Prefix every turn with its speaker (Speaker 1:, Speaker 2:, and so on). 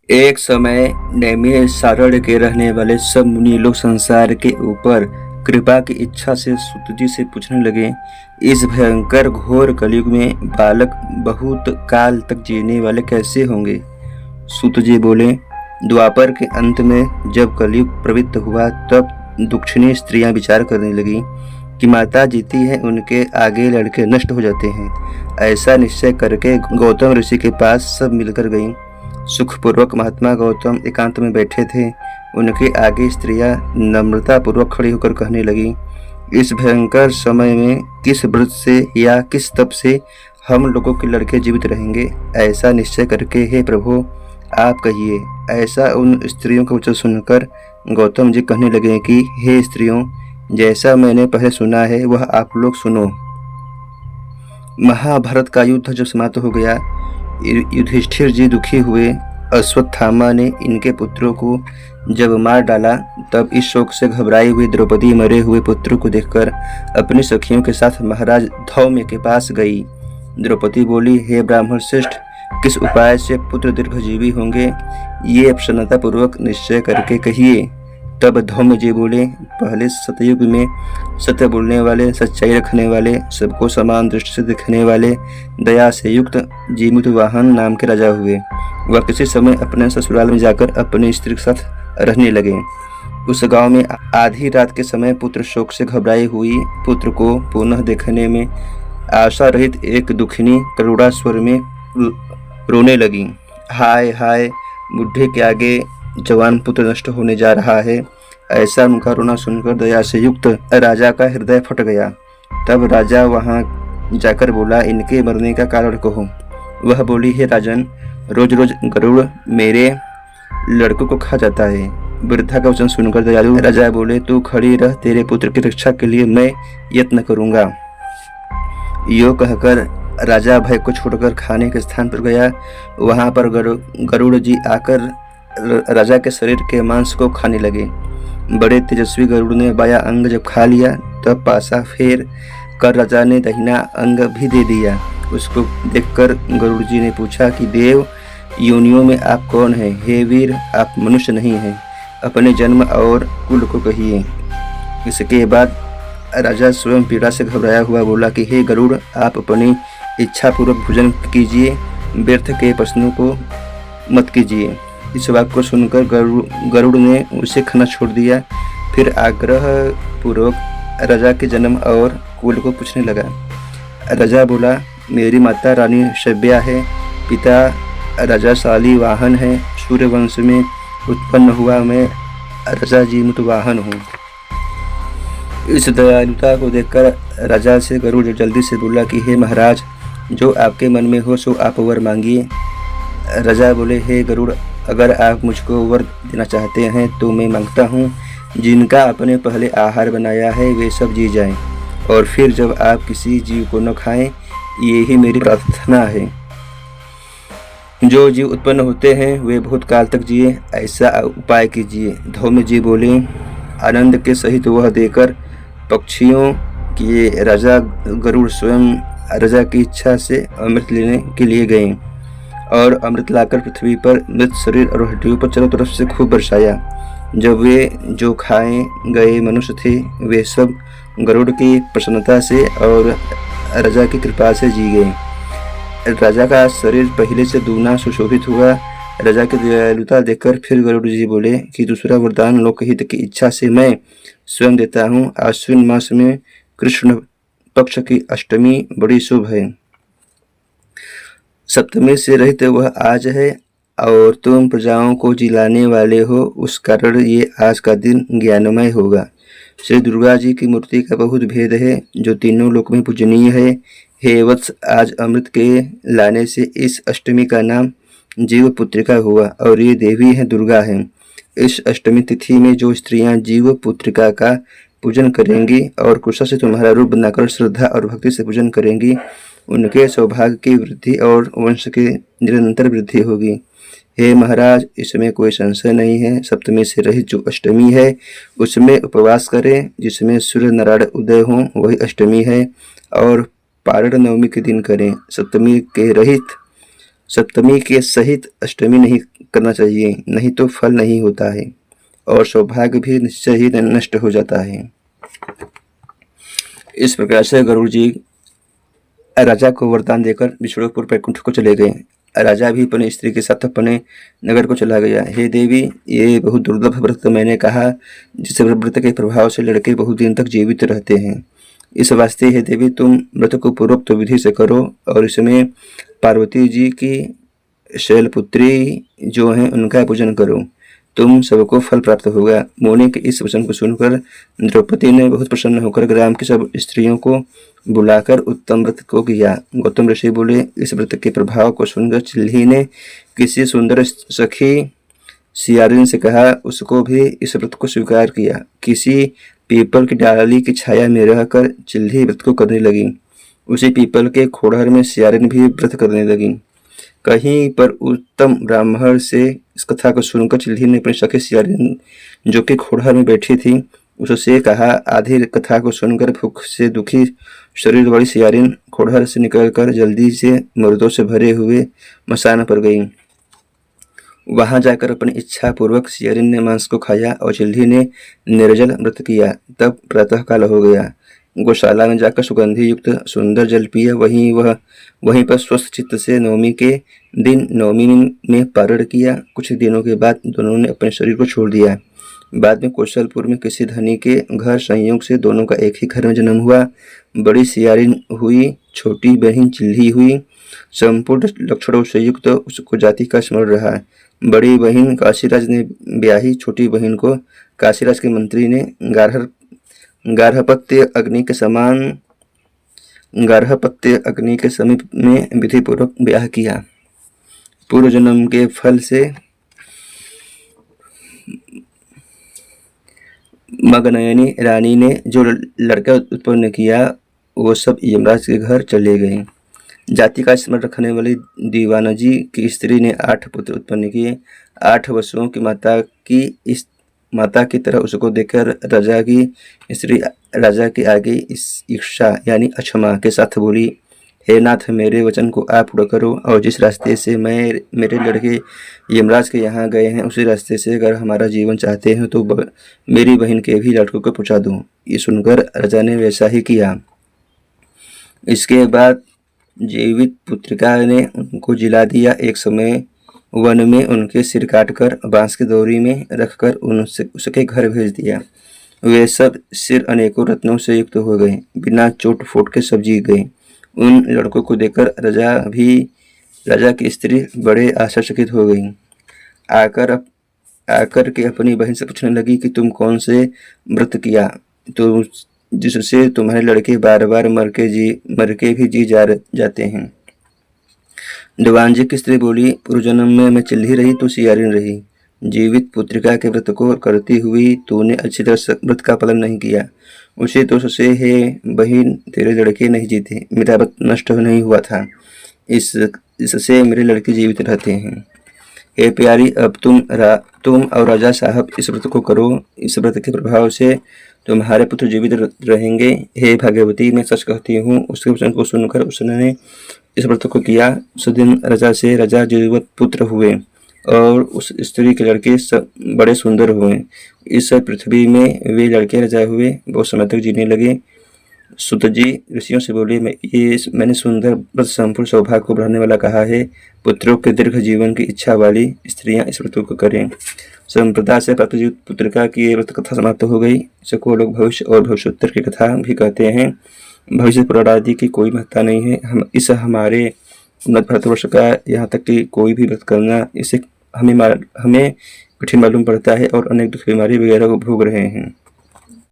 Speaker 1: एक समय नैमिष सारण्य के रहने वाले सब मुनि लोग संसार के ऊपर कृपा की इच्छा से सूत जी से पूछने लगे, इस भयंकर घोर कलयुग में बालक बहुत काल तक जीने वाले कैसे होंगे। सूत जी बोले, द्वापर के अंत में जब कलयुग प्रवृत्त हुआ तब दुष्टनी स्त्रियां विचार करने लगी कि माता जीती है, उनके आगे लड़के नष्ट हो जाते हैं। ऐसा निश्चय करके गौतम ऋषि के पास सब मिलकर गईं। सुखपूर्वक महात्मा गौतम एकांत में बैठे थे। उनके आगे स्त्रियां नम्रता पूर्वक खड़ी होकर कहने लगी, इस भयंकर समय में किस व्रत से या किस तप से हम लोगों के लड़के जीवित रहेंगे, ऐसा निश्चय करके हे प्रभु आप कहिए। ऐसा उन स्त्रियों का वचन सुनकर गौतम जी कहने लगे कि हे स्त्रियों, जैसा मैंने पहले सुना है वह आप लोग सुनो। महाभारत का युद्ध जब समाप्त हो गया, युधिष्ठिर जी दुखी हुए। अश्वत्थामा ने इनके पुत्रों को जब मार डाला तब इस शोक से घबराई हुई द्रौपदी मरे हुए पुत्रों को देखकर अपनी सखियों के साथ महाराज धौम्य के पास गई। द्रौपदी बोली, हे ब्राह्मण श्रेष्ठ, किस उपाय से पुत्र दीर्घजीवी होंगे, ये प्रसन्नता पूर्वक निश्चय करके कहिए। तब धौम्य जी बोले, पहले सतयुग में सत्य बोलने वाले, सच्चाई रखने वाले, सबको समान दृष्टि से देखने वाले, दया से युक्त जीमूतवाहन नाम के राजा हुए। वह किसी समय अपने ससुराल में जाकर अपनी स्त्री के साथ रहने लगे। उस गांव में आधी रात के समय पुत्र शोक से घबराई हुई पुत्र को पुनः देखने में आशा रहित एक दुखिनी करुणा स्वर में रोने लगी। हाय हाय, बुढ़े के आगे जवान पुत्र नष्ट होने जा रहा है। ऐसा उनका रोना सुनकर दया से युक्त राजा का हृदय फट गया। तब राजा वहां जाकर बोला, इनके मरने का कारण कहो। वह बोली, हे राजन, रोज रोज गरुड़ मेरे लड़कों को खा जाता है। वृद्धा का वचन सुनकर दयालु राजा बोले, तू खड़ी रह, तेरे पुत्र की रक्षा के लिए मैं यत्न करूंगा। यो कहकर राजा भय को छोड़कर खाने के स्थान पर गया। वहां पर गरुड़ जी आकर राजा के शरीर के मांस को खाने लगे। बड़े तेजस्वी गरुड़ ने बाया अंग जब खा लिया तब पासा फेर कर राजा ने दाहिना अंग भी दे दिया। उसको देखकर गरुड़ जी ने पूछा कि देव योनियों में आप कौन हैं? हे वीर, आप मनुष्य नहीं हैं, अपने जन्म और कुल को कहिए। इसके बाद राजा स्वयं पीड़ा से घबराया हुआ बोला कि हे गरुड़, आप अपनी इच्छा पूर्वक भोजन कीजिए, व्यर्थ के प्रश्नों को मत कीजिए। इस वाक्य को सुनकर गरुड़ ने उसे खाना छोड़ दिया। फिर आग्रह पूर्वक राजा के जन्म और कुल को पूछने लगा। राजा बोला, मेरी माता रानी शव्या है, पिता राजा शालिवाहन है, सूर्य वंश में उत्पन्न हुआ मैं राजा जीमूतवाहन हूँ। इस दयालुता को देखकर राजा से गरुड़ जल्दी से बोला कि हे महाराज, जो आपके मन में हो सो आप वर मांगिए। राजा बोले, हे गरुड़, अगर आप मुझको वर देना चाहते हैं तो मैं मांगता हूँ, जिनका आपने पहले आहार बनाया है वे सब जी जाएं, और फिर जब आप किसी जीव को न खाएं, यही मेरी प्रार्थना है। जो जीव उत्पन्न होते हैं वे बहुत काल तक जिए, ऐसा उपाय कीजिए। धौम्य जी बोले, आनंद के सहित वह देकर पक्षियों के राजा गरुड़ स्वयं राजा की इच्छा से अमृत लेने के लिए गए और अमृत लाकर पृथ्वी पर मृत शरीर और हड्डियों पर चारों तरफ से खूब बरसाया। जब वे जो खाए गए मनुष्य थे वे सब गरुड़ की प्रसन्नता से और राजा की कृपा से जी गए। राजा का शरीर पहले से दूना सुशोभित हुआ। राजा की दयालुता देखकर फिर गरुड़ जी बोले कि दूसरा वरदान लोकहित की इच्छा से मैं स्वयं देता हूँ। आश्विन मास में कृष्ण पक्ष की अष्टमी बड़ी शुभ है, सप्तमी से रहित वह आज है, और तुम प्रजाओं को जिलाने वाले हो, उस कारण ये आज का दिन ज्ञानमय होगा। श्री दुर्गा जी की मूर्ति का बहुत भेद है, जो तीनों लोक में पूजनीय है। हे वत्स, आज अमृत के लाने से इस अष्टमी का नाम जीव पुत्रिका हुआ, और ये देवी है दुर्गा है। इस अष्टमी तिथि में जो स्त्रियां जीव पुत्रिका का पूजन करेंगी और कुशल से तुम्हारा रूप बनाकर श्रद्धा और भक्ति से पूजन करेंगी, उनके सौभाग्य की वृद्धि और वंश की निरंतर वृद्धि होगी। हे महाराज, इसमें कोई संशय नहीं है। सप्तमी से रहित जो अष्टमी है उसमें उपवास करें, जिसमें सूर्य नारायण उदय हो वही अष्टमी है, और पारण नवमी के दिन करें। सप्तमी के रहित सप्तमी के सहित अष्टमी नहीं करना चाहिए, नहीं तो फल नहीं होता है और सौभाग्य भी निश्चय ही नष्ट हो जाता है। इस प्रकार से गरुड़ जी राजा को वरदान देकर विष्णुपुर बैकुंठ को चले गए। राजा भी अपनी स्त्री के साथ अपने नगर को चला गया। हे देवी, ये बहुत दुर्लभ व्रत मैंने कहा, जिस व्रत के प्रभाव से लड़के बहुत दिन तक जीवित रहते हैं। इस वास्ते हे देवी, तुम व्रत को पूर्वोक्त विधि से करो और इसमें पार्वती जी की शैलपुत्री जो हैं उनका पूजन करो, तुम सबको फल प्राप्त होगा। मुनि के इस वचन को सुनकर द्रौपदी ने बहुत प्रसन्न होकर ग्राम की सब स्त्रियों को बुलाकर उत्तम व्रत को किया। गौतम ऋषि बोले, इस व्रत के प्रभाव को सुनकर चिल्ही ने किसी सुंदर सखी सियारिन से कहा, उसको भी इस व्रत को स्वीकार किया। किसी पीपल की डाली की छाया में रहकर चिल्ही व्रत को करने लगी। उसी पीपल के खोड़हर में सियारिन भी व्रत करने लगी। कहीं पर उत्तम ब्राह्मण से इस कथा को सुनकर चिल्ही ने अपनी सखी सियारिन जो कि खोड़हर में बैठी थी उससे कहा। आधी कथा को सुनकर भूख से दुखी शरीर वाली सियारिन खोड़हर से निकलकर जल्दी से मुर्दों से भरे हुए मसान पर गई। वहां जाकर अपनी इच्छा पूर्वक सियारिन ने मांस को खाया और चिल्ही ने निर्जल व्रत किया। तब प्रातः काल हो गया। गौशाला में जाकर सुगंधि युक्त सुंदर जल पिया। वहीं पर स्वस्थ चित्त से नवमी के दिन नवमी में पारण किया। कुछ दिनों के बाद दोनों ने अपने शरीर को छोड़ दिया। बाद में कौशलपुर में किसी धनी के घर संयोग से दोनों का एक ही घर में जन्म हुआ। बड़ी सियारिन हुई, छोटी बहन चिल्ही हुई। संपूर्ण लक्षणों से युक्त उसको जाति का स्मरण रहा। बड़ी बहन काशीराज ने ब्याही, छोटी बहन को काशीराज के मंत्री ने गार्हपत्य अग्नि के समीप में विधि पूर्वक ब्याह किया। पूर्व जन्म के फल से मगनयनी रानी ने जो लड़का उत्पन्न किया वो सब यमराज के घर चले गए। जाति का स्मरण रखने वाली दीवानजी की स्त्री ने 8 पुत्र उत्पन्न किए। 8 वर्षों की माता की तरह उसको देखकर राजा की स्त्री राजा के आगे इस ईर्ष्या यानी अक्षमा के साथ बोली, हे नाथ, मेरे वचन को आप पूरा करो और जिस रास्ते से मेरे लड़के यमराज के यहाँ गए हैं उसी रास्ते से अगर हमारा जीवन चाहते हैं तो मेरी बहन के भी लड़कों को पहुँचा दूँ। ये सुनकर राजा ने वैसा ही किया। इसके बाद जीवित पुत्रिका ने उनको जिला दिया। एक समय वन में उनके सिर काटकर बांस की डोरी में रखकर उसके घर भेज दिया। वे सब सिर अनेकों रत्नों से युक्त हो गए, बिना चोट फोट के सब जी गए। उन लड़कों को देखकर राजा की स्त्री बड़े आश्चर्यचकित हो गई। आकर के अपनी बहन से पूछने लगी कि तुम कौन से व्रत किया तो जिससे तुम्हारे लड़के बार बार मर के भी जी जाते हैं। दीवानजी की स्त्री बोली, पूर्व जन्म में मैं चिल्ही रही तो सियारिन रही। जीवित पुत्रिका के व्रत को करती हुई तूने अच्छी तरह व्रत का पालन नहीं किया। उसी दोष से हे बहन तेरे लड़के नहीं जीते, मेरा व्रत नष्ट नहीं हुआ था, इससे मेरे लड़के जीवित रहते हैं। हे प्यारी, अब तुम और राजा साहब इस व्रत को करो। इस व्रत के प्रभाव से तुम्हारे पुत्र जीवित रहेंगे। हे भाग्यवती, मैं सच कहती हूँ। उसके वचन को सुनकर उसने इस व्रत को किया। उस दिन राजा जीवित पुत्र हुए और उस स्त्री के लड़के सब बड़े सुंदर हुए। इस पृथ्वी में वे लड़के राजा हुए, बहुत समय तक जीने लगे। सुत जी ऋषियों से बोले, मैंने सुंदर व्रत संपूर्ण सौभाग्य को बढ़ाने वाला कहा है। पुत्रों के दीर्घ जीवन की इच्छा वाली स्त्रियां इस व्रत को करें। संप्रदाय से प्राप्त जीवित पुत्रिका की ये व्रत कथा समाप्त हो गई। इसको लोग भविष्य और भविष्योत्तर की कथा भी कहते हैं। भविष्य पुराण आदि की कोई महत्ता नहीं है। हमारे उन्नत भारतवर्ष का यहाँ तक कि कोई भी व्रत करना इसे हमें कठिन मालूम पड़ता है और अनेक दुख बीमारी वगैरह को भोग रहे हैं।